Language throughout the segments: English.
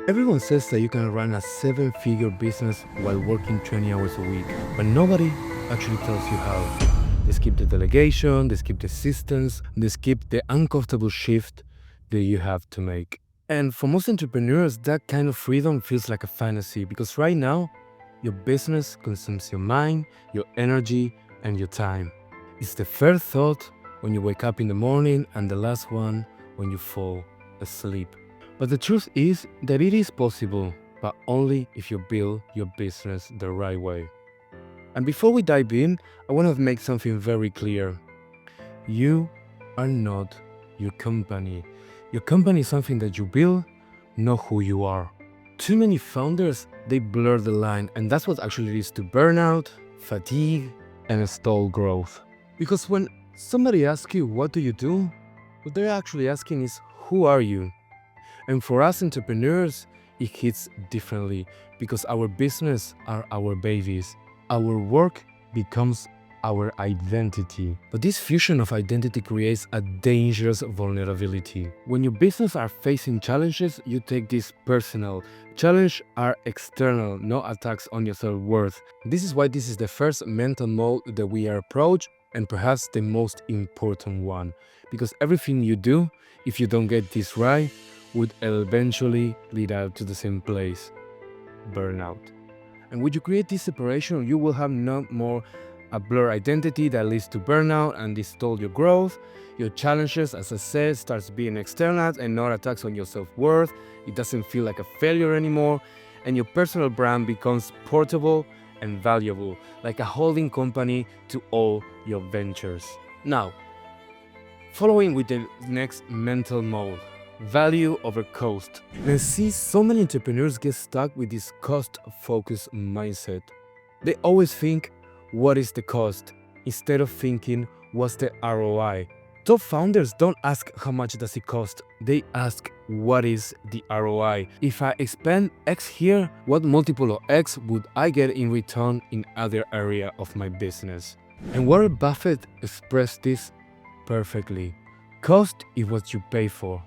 Everyone says that you can run a seven-figure business while working 20 hours a week, but nobody actually tells you how. They skip the delegation, they skip the systems, they skip the uncomfortable shift that you have to make. And for most entrepreneurs, that kind of freedom feels like a fantasy because right now, your business consumes your mind, your energy, and your time. It's the first thought when you wake up in the morning and the last one when you fall asleep. But the truth is that it is possible, but only if you build your business the right way. And before we dive in, I want to make something very clear. You are not your company. Your company is something that you build, not who you are. Too many founders, they blur the line, and that's what actually leads to burnout, fatigue, and stalled growth. Because when somebody asks you, what do you do? What they're actually asking is, who are you? And for us entrepreneurs, it hits differently because our business are our babies. Our work becomes our identity. But this fusion of identity creates a dangerous vulnerability. When your business are facing challenges, you take this personal. Challenges are external, not attacks on your self-worth. This is why this is the first mental mode that we are approached, and perhaps the most important one. Because everything you do, if you don't get this right, would eventually lead out to the same place, burnout. And when you create this separation, you will have no more a blur identity that leads to burnout and distort your growth. Your challenges, as I said, starts being external and not attacks on your self-worth. It doesn't feel like a failure anymore. And your personal brand becomes portable and valuable, like a holding company to all your ventures. Now, following with the next mental mode, value over cost. And I see so many entrepreneurs get stuck with this cost-focused mindset. They always think, what is the cost? Instead of thinking, what's the ROI? Top founders don't ask how much does it cost. They ask, what is the ROI? If I expend X here, what multiple of X would I get in return in other area of my business? And Warren Buffett expressed this perfectly. Cost is what you pay for.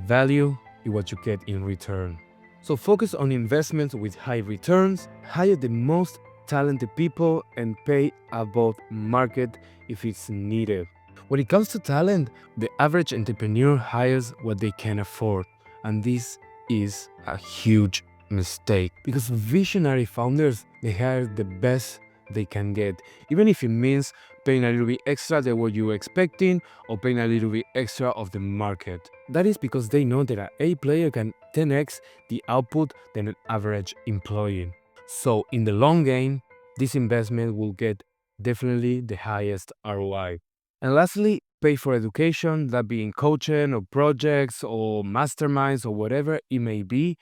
Value is what you get in return. So focus on investments with high returns, hire the most talented people, and pay above market if it's needed. When it comes to talent, the average entrepreneur hires what they can afford, and this is a huge mistake because visionary founders, they hire the best they can get, even if it means paying a little bit extra than what you were expecting or paying a little bit extra of the market. That is because they know that an A player can 10x the output than an average employee. So in the long game, this investment will get definitely the highest ROI. And lastly, pay for education, that being coaching or projects or masterminds or whatever it may be.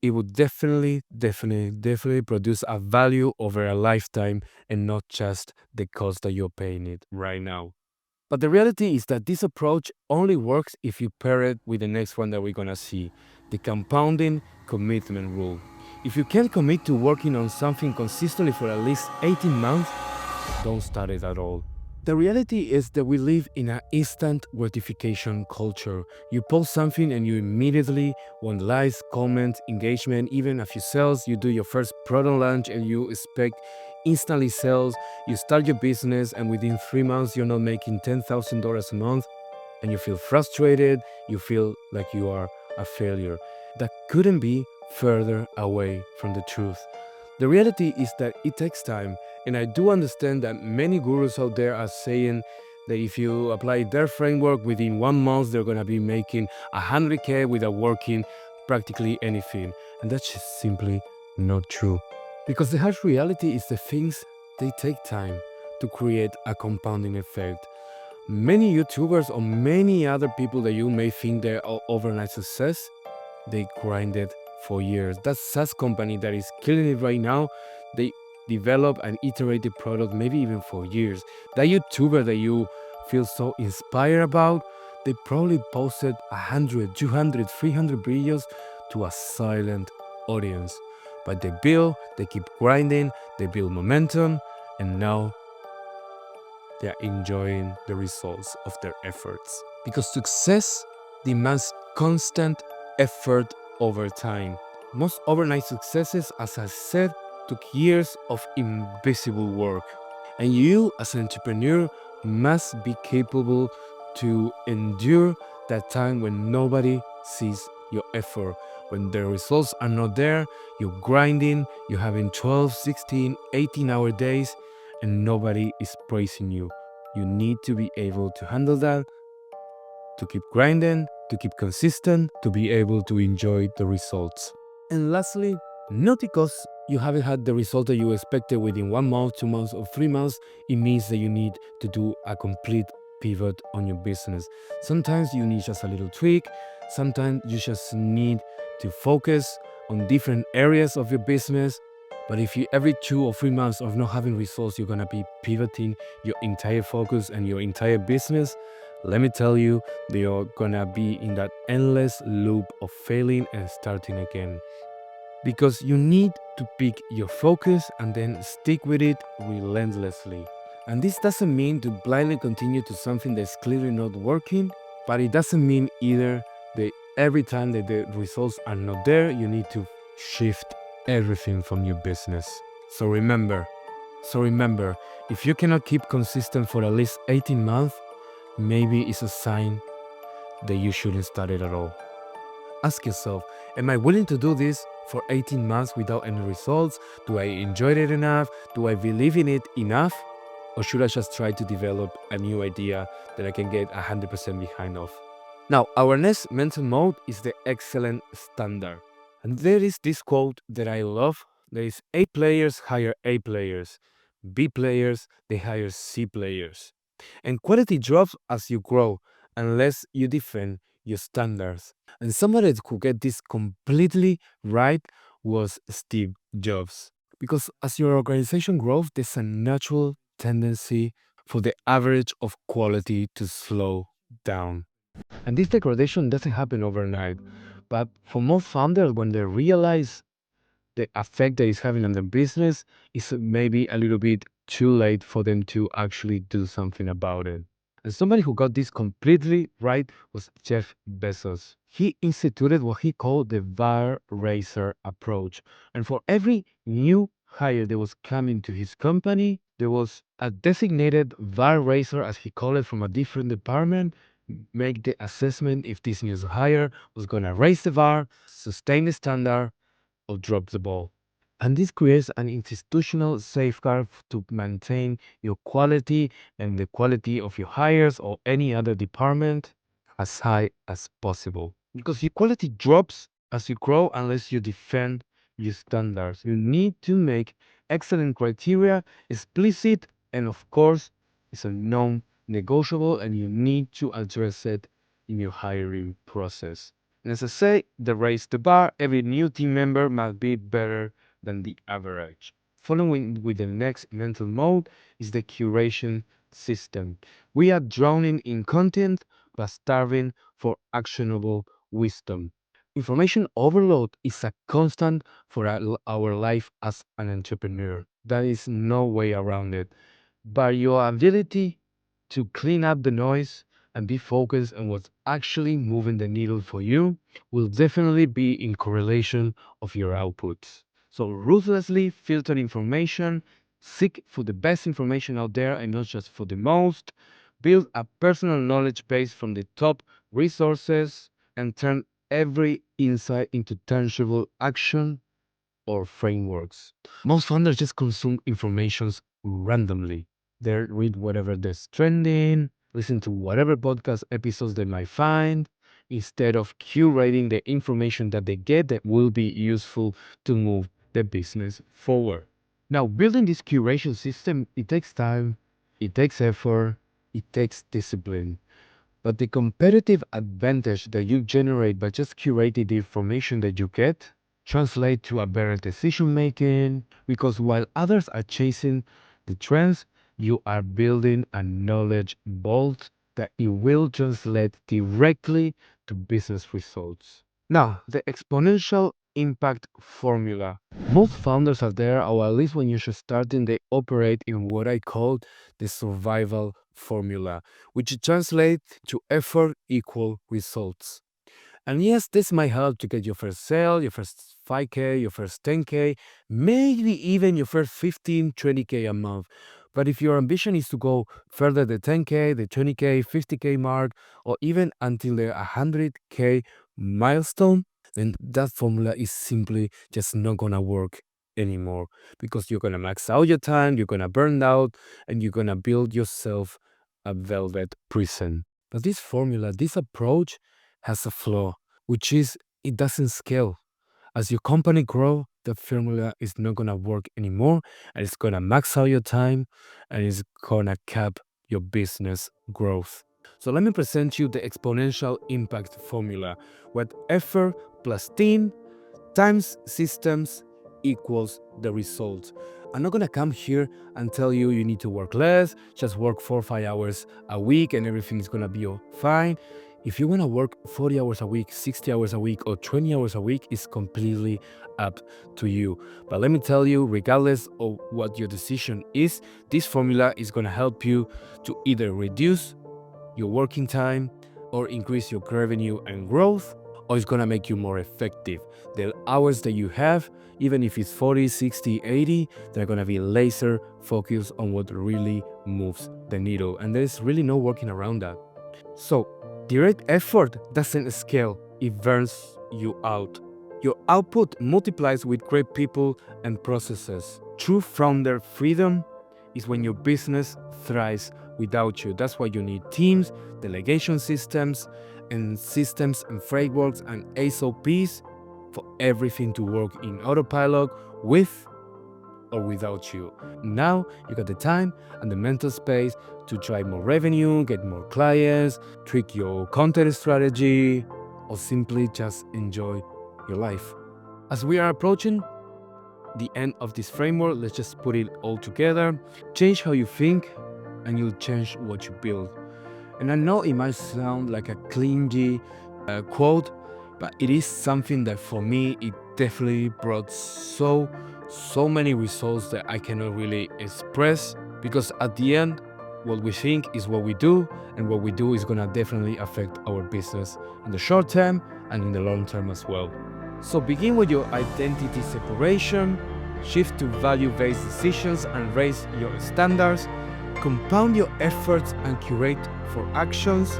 It would definitely produce a value over a lifetime and not just the cost that you're paying it right now. But the reality is that this approach only works if you pair it with the next one that we're gonna see, the compounding commitment rule. If you can't commit to working on something consistently for at least 18 months, don't start it at all. The reality is that we live in an instant gratification culture. You post something and you immediately want likes, comments, engagement, even a few sales. You do your first product launch and you expect instantly sales. You start your business and within 3 months you're not making $10,000 a month and you feel frustrated, you feel like you are a failure. That couldn't be further away from the truth. The reality is that it takes time, and I do understand that many gurus out there are saying that if you apply their framework within 1 month, they're gonna be making 100K without working practically anything. And that's just simply not true. Because the harsh reality is the things, they take time to create a compounding effect. Many YouTubers or many other people that you may think they're overnight success, they grinded for years. That SaaS company that is killing it right now, they develop and iterate the product maybe even for years. That YouTuber that you feel so inspired about, they probably posted 100, 200, 300 videos to a silent audience. But they build, they keep grinding, they build momentum, and now they're enjoying the results of their efforts. Because success demands constant effort over time. Most overnight successes, as I said, took years of invisible work. And you, as an entrepreneur, must be capable to endure that time when nobody sees your effort. When the results are not there, you're grinding, you're having 12, 16, 18-hour days, and nobody is praising you. You need to be able to handle that, to keep grinding, to keep consistent, to be able to enjoy the results. And lastly, not because you haven't had the result that you expected within 1 month, 2 months, or 3 months, it means that you need to do a complete pivot on your business. Sometimes you need just a little tweak. Sometimes you just need to focus on different areas of your business. But if you every 2 or 3 months of not having results, you're gonna be pivoting your entire focus and your entire business, let me tell you, you're gonna be in that endless loop of failing and starting again. Because you need to pick your focus and then stick with it relentlessly. And this doesn't mean to blindly continue to something that's clearly not working, but it doesn't mean either that every time that the results are not there, you need to shift everything from your business. So remember, if you cannot keep consistent for at least 18 months, maybe it's a sign that you shouldn't start it at all. Ask yourself, am I willing to do this for 18 months without any results? Do I enjoy it enough? Do I believe in it enough? Or should I just try to develop a new idea that I can get 100% behind of? Now, our next mental mode is the excellent standard. And there is this quote that I love. There is A players hire A players. B players, they hire C players. And quality drops as you grow unless you defend your standards. And somebody who get this completely right was Steve Jobs. Because as your organization grows, there's a natural tendency for the average of quality to slow down. And this degradation doesn't happen overnight. But for most founders, when they realize the effect that it's having on the business, is maybe a little bit too late for them to actually do something about it. And somebody who got this completely right was Jeff Bezos. He instituted what he called the bar raiser approach. And for every new hire that was coming to his company, there was a designated bar raiser, as he called it, from a different department, make the assessment if this new hire was going to raise the bar, sustain the standard, or drop the ball. And this creates an institutional safeguard to maintain your quality and the quality of your hires or any other department as high as possible. Because your quality drops as you grow unless you defend your standards. You need to make excellent criteria explicit, and of course, it's a non-negotiable, and you need to address it in your hiring process. And as I say, the raise the bar, every new team member must be better than the average. Following with the next mental mode is the curation system. We are drowning in content but starving for actionable wisdom. Information overload is a constant for our life as an entrepreneur. There is no way around it. But your ability to clean up the noise and be focused on what's actually moving the needle for you will definitely be in correlation of your outputs. So ruthlessly filter information, seek for the best information out there and not just for the most, build a personal knowledge base from the top resources, and turn every insight into tangible action or frameworks. Most founders just consume informations randomly. They read whatever that's trending, listen to whatever podcast episodes they might find, instead of curating the information that they get that will be useful to move the business forward. Now, building this curation system, it takes time, it takes effort, it takes discipline. But the competitive advantage that you generate by just curating the information that you get translate to a better decision making, because while others are chasing the trends, you are building a knowledge vault that it will translate directly to business results. Now, the exponential impact formula. Most founders are there, or at least when you're just starting, they operate in what I call the survival formula, which translates to effort equal results. And yes, this might help to get your first sale, your first 5K, your first 10K, maybe even your first 15, 20K a month. But if your ambition is to go further the 10K, the 20K, 50K mark, or even until the 100K milestone, then that formula is simply just not gonna work anymore because you're gonna max out your time, you're gonna burn out, and you're gonna build yourself a velvet prison. But this formula, this approach has a flaw, which is it doesn't scale. As your company grow, the formula is not gonna work anymore, and it's gonna max out your time, and it's gonna cap your business growth. So let me present you the exponential impact formula, what effort plus team times systems equals the result. I'm not gonna come here and tell you you need to work less, just work 4 or 5 hours a week and everything is gonna be all fine. If you wanna work 40 hours a week, 60 hours a week, or 20 hours a week, is completely up to you. But let me tell you, regardless of what your decision is, this formula is gonna help you to either reduce your working time or increase your revenue and growth, or it's gonna make you more effective. The hours that you have, even if it's 40, 60, 80, they're gonna be laser focused on what really moves the needle. And there's really no working around that. So, direct effort doesn't scale, it burns you out. Your output multiplies with great people and processes. True founder freedom is when your business thrives without you. That's why you need teams, delegation systems and frameworks and SOPs for everything to work in autopilot with or without you. Now you got the time and the mental space to drive more revenue, get more clients, tweak your content strategy, or simply just enjoy your life. As we are approaching the end of this framework, let's just put it all together. Change how you think, and you'll change what you build. And I know it might sound like a clingy quote, but it is something that for me, it definitely brought so many results that I cannot really express, because at the end, what we think is what we do, and what we do is gonna definitely affect our business in the short term and in the long term as well. So begin with your identity separation, shift to value-based decisions and raise your standards, compound your efforts and curate for actions,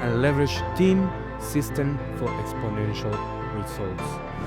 and leverage team system for exponential results.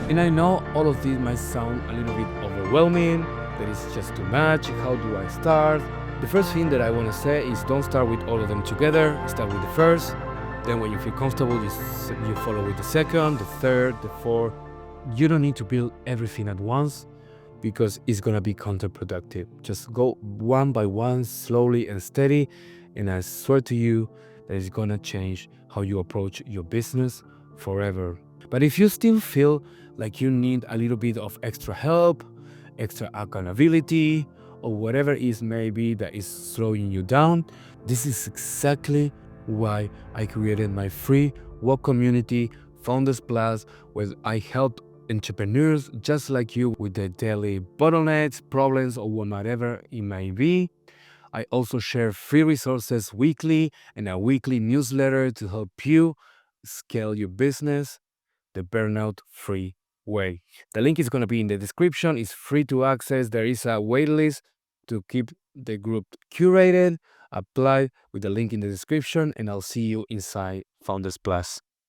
And I know all of this might sound a little bit overwhelming, that it's just too much, how do I start? The first thing that I want to say is don't start with all of them together, start with the first, then when you feel comfortable, you follow with the second, the third, the fourth. You don't need to build everything at once, because it's gonna be counterproductive. Just go one by one, slowly and steady, and I swear to you that it's gonna change how you approach your business forever. But if you still feel like you need a little bit of extra help, extra accountability, or whatever it is maybe that is slowing you down, this is exactly why I created my free work community, Founders Plus, where I help entrepreneurs just like you with their daily bottlenecks, problems, or whatever it may be. I also share free resources weekly and a weekly newsletter to help you scale your business the burnout free way. The link is going to be in the description. It's free to access. There is a waitlist to keep the group curated. Apply with the link in the description, and I'll see you inside Founders Plus.